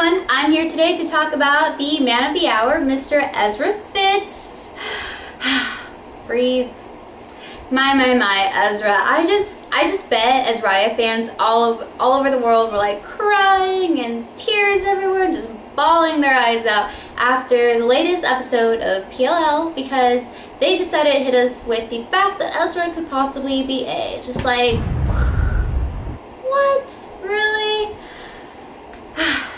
everyone, I'm here today to talk about the man of the hour, Mr. Ezra Fitz. Breathe. My, Ezra. I just bet Ezra fans all over the world were like crying and tears everywhere, just bawling their eyes out after the latest episode of PLL because they decided to hit us with the fact that Ezra could possibly be A. Just like, what? Really?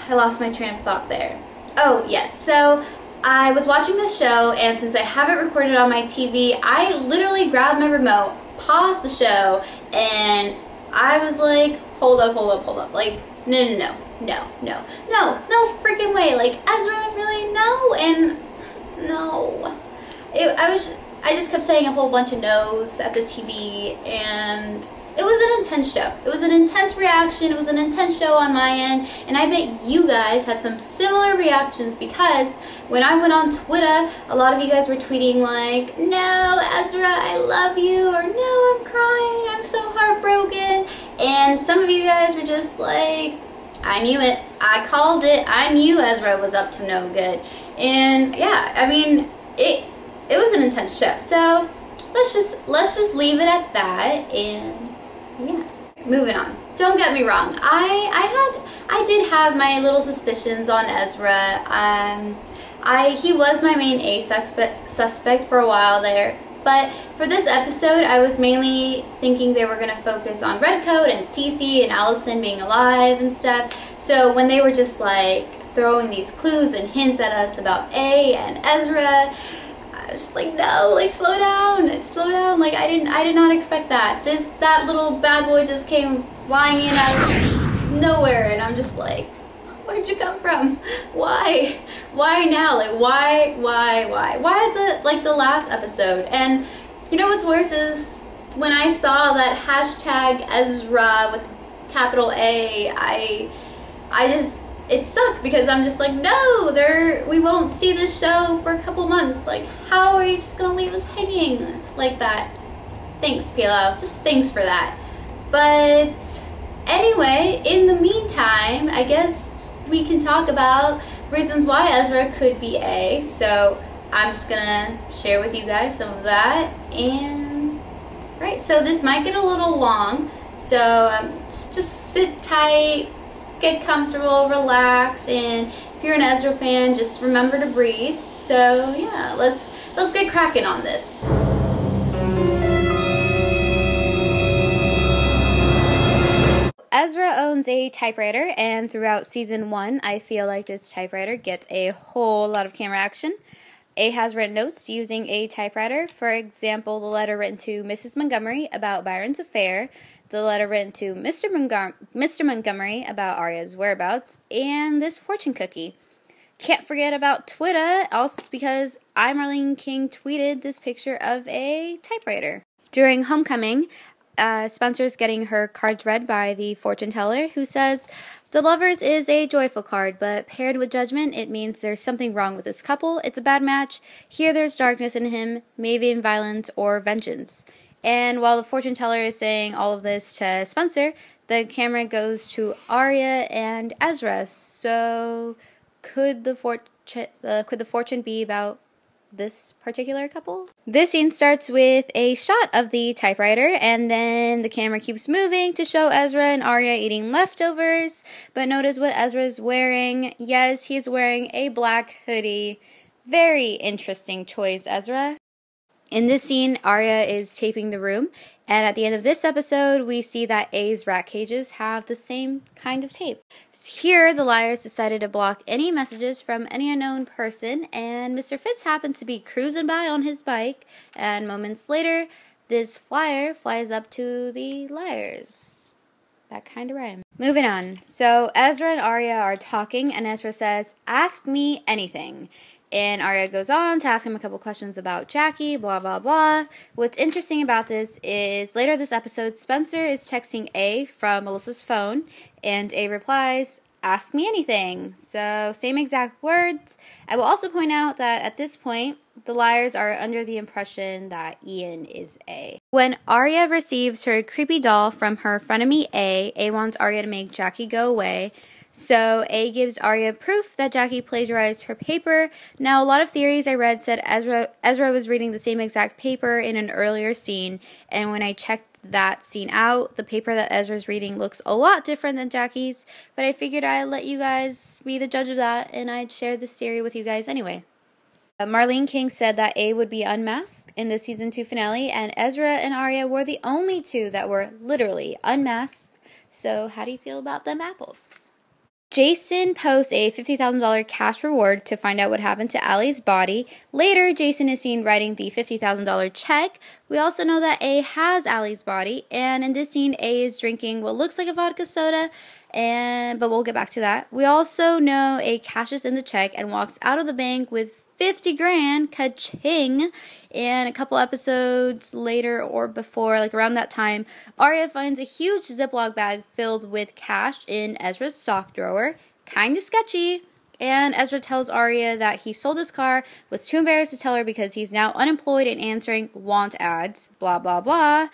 I lost my train of thought there. Oh, yes. So I was watching the show, and since I have it recorded on my TV, I literally grabbed my remote, paused the show, and I was like, hold up. Like, no freaking way. Like, Ezra, really? No. And no. I just kept saying a whole bunch of no's at the TV, and it was an intense show. It was an intense reaction. It was an intense show on my end, and I bet you guys had some similar reactions because when I went on Twitter, a lot of you guys were tweeting like, no, Ezra, I love you, or no, I'm crying, I'm so heartbroken, and some of you guys were just like, I knew it. I called it. I knew Ezra was up to no good. And yeah, I mean, it was an intense show. So let's just leave it at that, and yeah, moving on. Don't get me wrong. I did have my little suspicions on Ezra. He was my main A suspect for a while there. But for this episode, I was mainly thinking they were gonna focus on Redcoat and Cece and Allison being alive and stuff. So when they were just like throwing these clues and hints at us about A and Ezra, I was just like, no, like slow down. Like I did not expect that. That little bad boy just came flying in out of nowhere, and I'm just like, where'd you come from? Why now? Like why at the last episode? And you know what's worse is when I saw that hashtag Ezra with capital A, it sucked because I'm just like, no, we won't see this show for a couple months. Like, how are you just gonna leave us hanging like that? Thanks, PLL. Just thanks for that. But anyway, in the meantime, I guess we can talk about reasons why Ezra could be A. So I'm just gonna share with you guys some of that. And right, so this might get a little long. So just sit tight. Get comfortable, relax, and if you're an Ezra fan, just remember to breathe. So yeah, let's get cracking on this. Ezra owns a typewriter, and throughout season 1, I feel like this typewriter gets a whole lot of camera action. A has written notes using a typewriter. For example, the letter written to Mrs. Montgomery about Byron's affair, the letter written to Mr. Montgomery about Arya's whereabouts, and this fortune cookie. Can't forget about Twitter, also because Marlene King tweeted this picture of a typewriter. During homecoming, Spencer's getting her cards read by the fortune teller, who says, the Lovers is a joyful card, but paired with Judgment, it means there's something wrong with this couple. It's a bad match. Here there's darkness in him, maybe in violence or vengeance. And while the fortune teller is saying all of this to Spencer, the camera goes to Arya and Ezra. So could the fortune be about this particular couple? This scene starts with a shot of the typewriter, and then the camera keeps moving to show Ezra and Arya eating leftovers. But notice what Ezra's wearing. Yes, he's wearing a black hoodie. Very interesting choice, Ezra. In this scene, Arya is taping the room, and at the end of this episode, we see that A's rat cages have the same kind of tape. Here, the liars decided to block any messages from any unknown person, and Mr. Fitz happens to be cruising by on his bike, and moments later, this flyer flies up to the liars. That kind of rhyme. Moving on. So, Ezra and Arya are talking, and Ezra says, ask me anything. And Arya goes on to ask him a couple questions about Jackie, blah, blah, blah. What's interesting about this is later this episode, Spencer is texting A from Melissa's phone, and A replies, ask me anything. So, same exact words. I will also point out that at this point, the liars are under the impression that Ian is A. When Arya receives her creepy doll from her frenemy A wants Arya to make Jackie go away. So A gives Arya proof that Jackie plagiarized her paper. Now, a lot of theories I read said Ezra was reading the same exact paper in an earlier scene, and when I checked that scene out, the paper that Ezra's reading looks a lot different than Jackie's, but I figured I'd let you guys be the judge of that, and I'd share this theory with you guys anyway. Marlene King said that A would be unmasked in the season 2 finale, and Ezra and Arya were the only two that were literally unmasked. So how do you feel about them apples? Jason posts a $50,000 cash reward to find out what happened to Allie's body. Later, Jason is seen writing the $50,000 check. We also know that A has Allie's body, and in this scene, A is drinking what looks like a vodka soda, but we'll get back to that. We also know A cashes in the check and walks out of the bank with 50 grand, ka-ching, and a couple episodes later or before, like around that time, Arya finds a huge Ziploc bag filled with cash in Ezra's sock drawer. Kinda sketchy. And Ezra tells Arya that he sold his car, was too embarrassed to tell her because he's now unemployed and answering want ads, blah, blah, blah.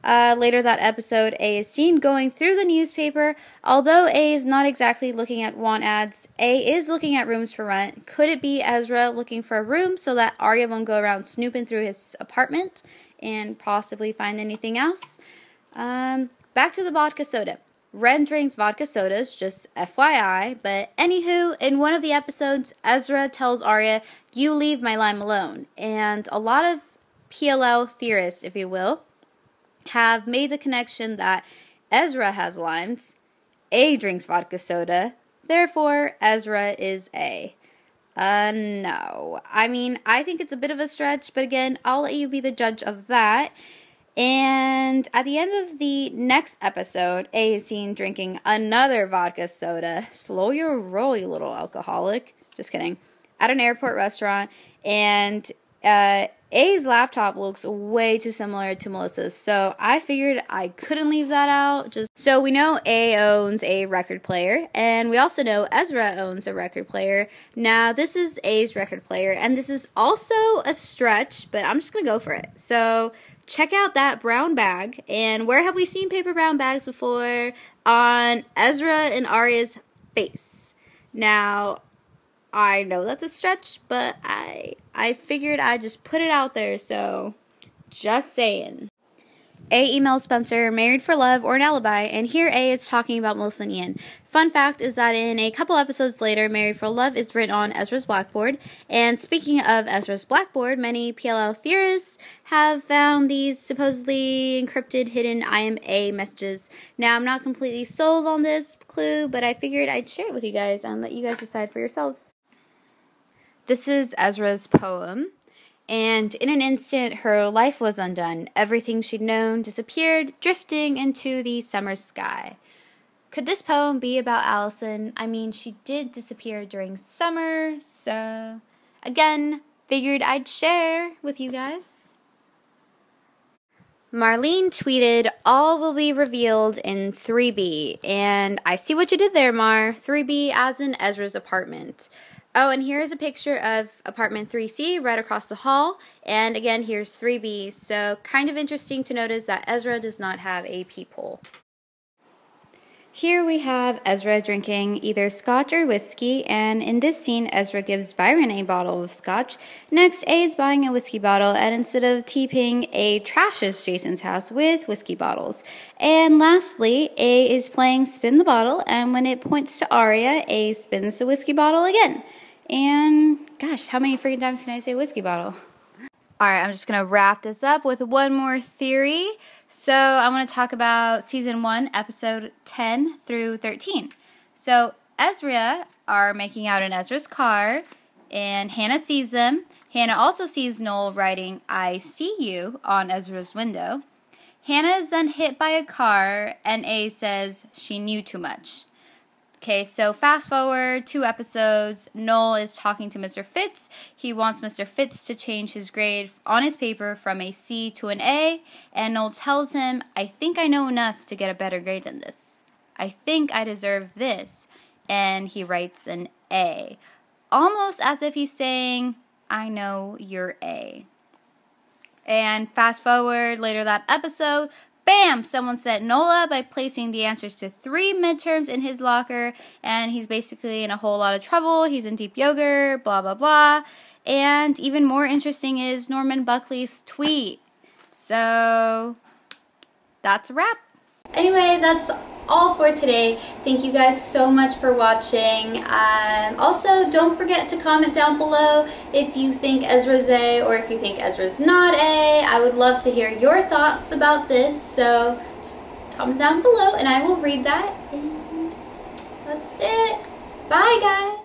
Later that episode, A is seen going through the newspaper. Although A is not exactly looking at want ads, A is looking at rooms for rent. Could it be Ezra looking for a room so that Arya won't go around snooping through his apartment and possibly find anything else? Back to the vodka soda. Ren drinks vodka sodas, just FYI, but anywho, in one of the episodes, Ezra tells Arya, "You leave my lime alone," and a lot of PLL theorists, if you will, have made the connection that Ezra has limes, A drinks vodka soda, therefore Ezra is A. No. I mean, I think it's a bit of a stretch, but again, I'll let you be the judge of that. And at the end of the next episode, A is seen drinking another vodka soda. Slow your roll, you little alcoholic. Just kidding. At an airport restaurant, and A's laptop looks way too similar to Melissa's, so I figured I couldn't leave that out. So we know A owns a record player, and we also know Ezra owns a record player. Now, this is A's record player, and this is also a stretch, but I'm just going to go for it. So check out that brown bag, and where have we seen paper brown bags before? On Ezra and Arya's face. Now, I know that's a stretch, but I figured I'd just put it out there, so just saying. A emails Spencer, married for love or an alibi, and here A is talking about Melissa and Ian. Fun fact is that in a couple episodes later, Married for Love is written on Ezra's blackboard, and speaking of Ezra's blackboard, many PLL theorists have found these supposedly encrypted hidden I am A messages. Now, I'm not completely sold on this clue, but I figured I'd share it with you guys and let you guys decide for yourselves. This is Ezra's poem, and in an instant her life was undone. Everything she'd known disappeared, drifting into the summer sky. Could this poem be about Allison? I mean, she did disappear during summer, so again, figured I'd share with you guys. Marlene tweeted, "All will be revealed in 3B," and I see what you did there, Mar. 3B as in Ezra's apartment. Oh, and here's a picture of apartment 3C right across the hall. And again, here's 3B. So kind of interesting to notice that Ezra does not have a peephole. Here we have Ezra drinking either scotch or whiskey, and in this scene, Ezra gives Byron a bottle of scotch. Next, A is buying a whiskey bottle, and instead of TPing, A trashes Jason's house with whiskey bottles. And lastly, A is playing spin the bottle, and when it points to Arya, A spins the whiskey bottle again. And gosh, how many freaking times can I say whiskey bottle? Alright, I'm just going to wrap this up with one more theory. So I'm going to talk about Season 1, Episode 10 through 13. So Ezra are making out in Ezra's car, and Hannah sees them. Hannah also sees Noel writing, "I see you," on Ezra's window. Hannah is then hit by a car, and A says she knew too much. Okay, so fast forward 2 episodes, Noel is talking to Mr. Fitz. He wants Mr. Fitz to change his grade on his paper from a C to an A, and Noel tells him, "I think I know enough to get a better grade than this. I think I deserve this." and he writes an A. Almost as if he's saying, I know you're A. And fast forward later that episode, bam! Someone sent Nola by placing the answers to 3 midterms in his locker, and he's basically in a whole lot of trouble. He's in deep yogurt, blah, blah, blah. And even more interesting is Norman Buckley's tweet. So that's a wrap. Anyway, that's all for today. Thank you guys so much for watching. Also, don't forget to comment down below if you think Ezra's A or if you think Ezra's not A. I would love to hear your thoughts about this, so just comment down below and I will read that. And that's it. Bye, guys.